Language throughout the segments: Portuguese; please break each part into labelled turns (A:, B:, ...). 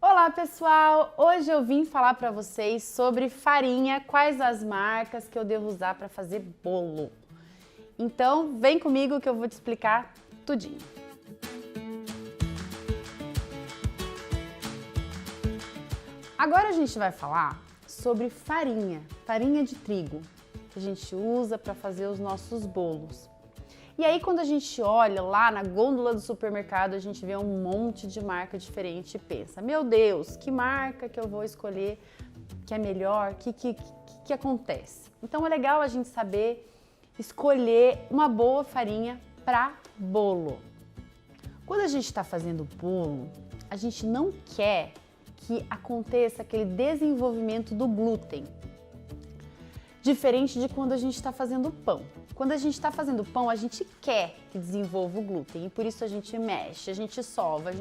A: Olá pessoal, hoje eu vim falar para vocês sobre farinha, quais as marcas que eu devo usar para fazer bolo. Então vem comigo que eu vou te explicar tudinho. Agora a gente vai falar sobre farinha de trigo, que a gente usa para fazer os nossos bolos. E aí quando a gente olha lá na gôndola do supermercado, a gente vê um monte de marca diferente e pensa, meu Deus, que marca que eu vou escolher que é melhor, o que acontece? Então é legal a gente saber escolher uma boa farinha para bolo. Quando a gente está fazendo bolo, a gente não quer que aconteça aquele desenvolvimento do glúten, diferente de quando a gente está fazendo pão. Quando a gente está fazendo pão, a gente quer que desenvolva o glúten e por isso a gente mexe, a gente sova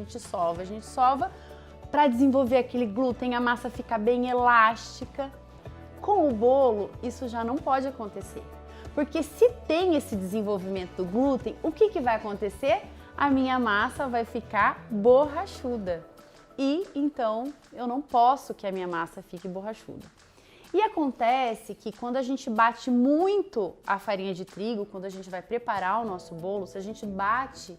A: para desenvolver aquele glúten, a massa ficar bem elástica. Com o bolo, isso já não pode acontecer, porque se tem esse desenvolvimento do glúten, o que vai acontecer? A minha massa vai ficar borrachuda e então eu não posso que a minha massa fique borrachuda. E acontece que quando a gente bate muito a farinha de trigo, quando a gente vai preparar o nosso bolo, se a gente bate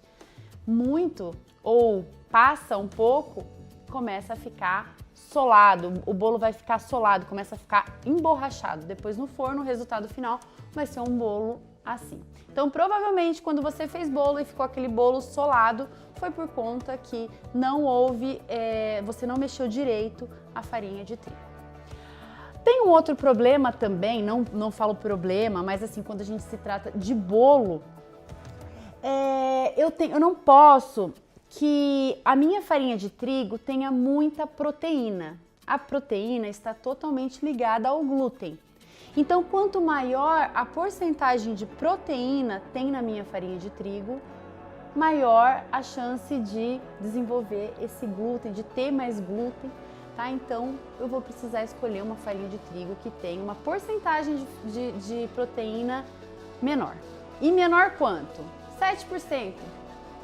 A: muito ou passa um pouco, começa a ficar solado, o bolo vai ficar solado, começa a ficar emborrachado. Depois no forno, o resultado final vai ser um bolo assim. Então provavelmente quando você fez bolo e ficou aquele bolo solado, foi por conta que não houve, você não mexeu direito a farinha de trigo. Tem um outro problema também, não falo problema, mas assim, quando a gente se trata de bolo, eu não posso que a minha farinha de trigo tenha muita proteína. A proteína está totalmente ligada ao glúten. Então, quanto maior a porcentagem de proteína tem na minha farinha de trigo, maior a chance de desenvolver esse glúten, de ter mais glúten. Tá? Então, eu vou precisar escolher uma farinha de trigo que tenha uma porcentagem de proteína menor. E menor quanto? 7%.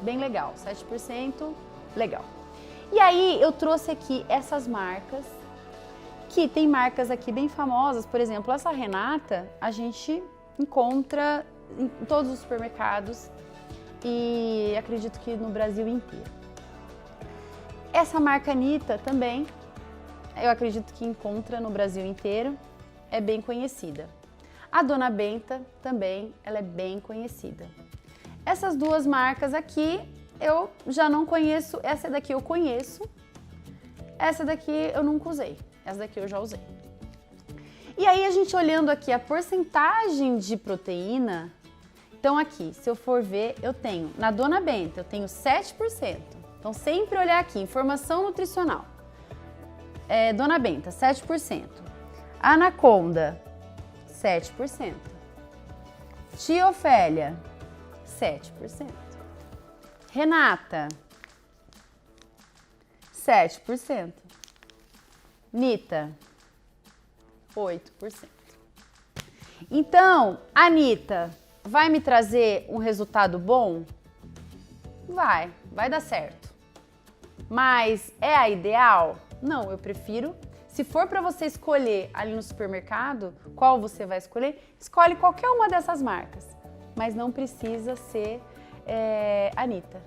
A: Bem legal, 7%, legal. E aí, eu trouxe aqui essas marcas, que tem marcas aqui bem famosas. Por exemplo, essa Renata, a gente encontra em todos os supermercados e acredito que no Brasil inteiro. Essa marca Anitta também, eu acredito que encontra no Brasil inteiro, é bem conhecida. A Dona Benta também, ela é bem conhecida. Essas duas marcas aqui eu já não conheço, essa daqui eu conheço, essa daqui eu nunca usei, essa daqui eu já usei. E aí a gente olhando aqui a porcentagem de proteína, então aqui, se eu for ver, eu tenho, na Dona Benta, eu tenho 7%. Então sempre olhar aqui, informação nutricional. Dona Benta, 7%. Anaconda, 7%. Tia Ofélia, 7%. Renata, 7%. Nita, 8%. Então, a Anitta vai me trazer um resultado bom? Vai dar certo. Mas é a ideal? Não, eu prefiro, se for para você escolher ali no supermercado, qual você vai escolher, escolhe qualquer uma dessas marcas, mas não precisa ser Anitta,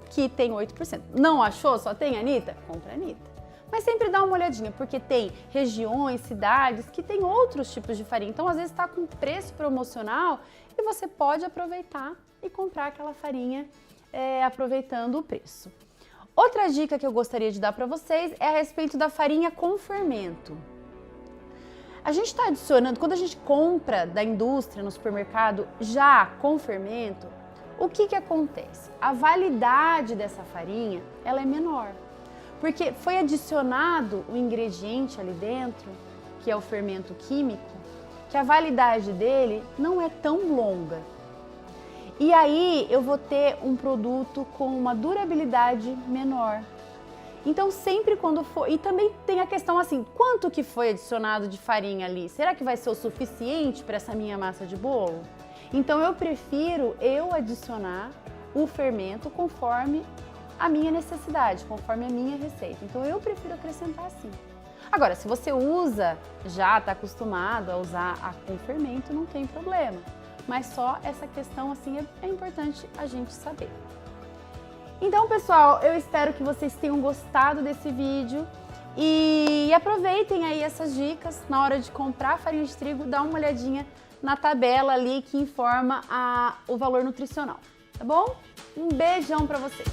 A: que tem 8%. Não achou? Só tem Anitta? Compra Anitta. Mas sempre dá uma olhadinha, porque tem regiões, cidades que tem outros tipos de farinha. Então, às vezes está com preço promocional e você pode aproveitar e comprar aquela farinha aproveitando o preço. Outra dica que eu gostaria de dar para vocês é a respeito da farinha com fermento. A gente está adicionando, quando a gente compra da indústria no supermercado já com fermento, o que acontece? A validade dessa farinha ela é menor, porque foi adicionado o ingrediente ali dentro, que é o fermento químico, que a validade dele não é tão longa. E aí eu vou ter um produto com uma durabilidade menor. Então sempre quando for... E também tem a questão assim, quanto que foi adicionado de farinha ali? Será que vai ser o suficiente para essa minha massa de bolo? Então eu prefiro adicionar o fermento conforme a minha necessidade, conforme a minha receita. Então eu prefiro acrescentar assim. Agora, se você usa, já está acostumado a usar com fermento, não tem problema. Mas só essa questão assim é importante a gente saber. Então, pessoal, eu espero que vocês tenham gostado desse vídeo e aproveitem aí essas dicas na hora de comprar farinha de trigo, dá uma olhadinha na tabela ali que informa o valor nutricional, tá bom? Um beijão para vocês!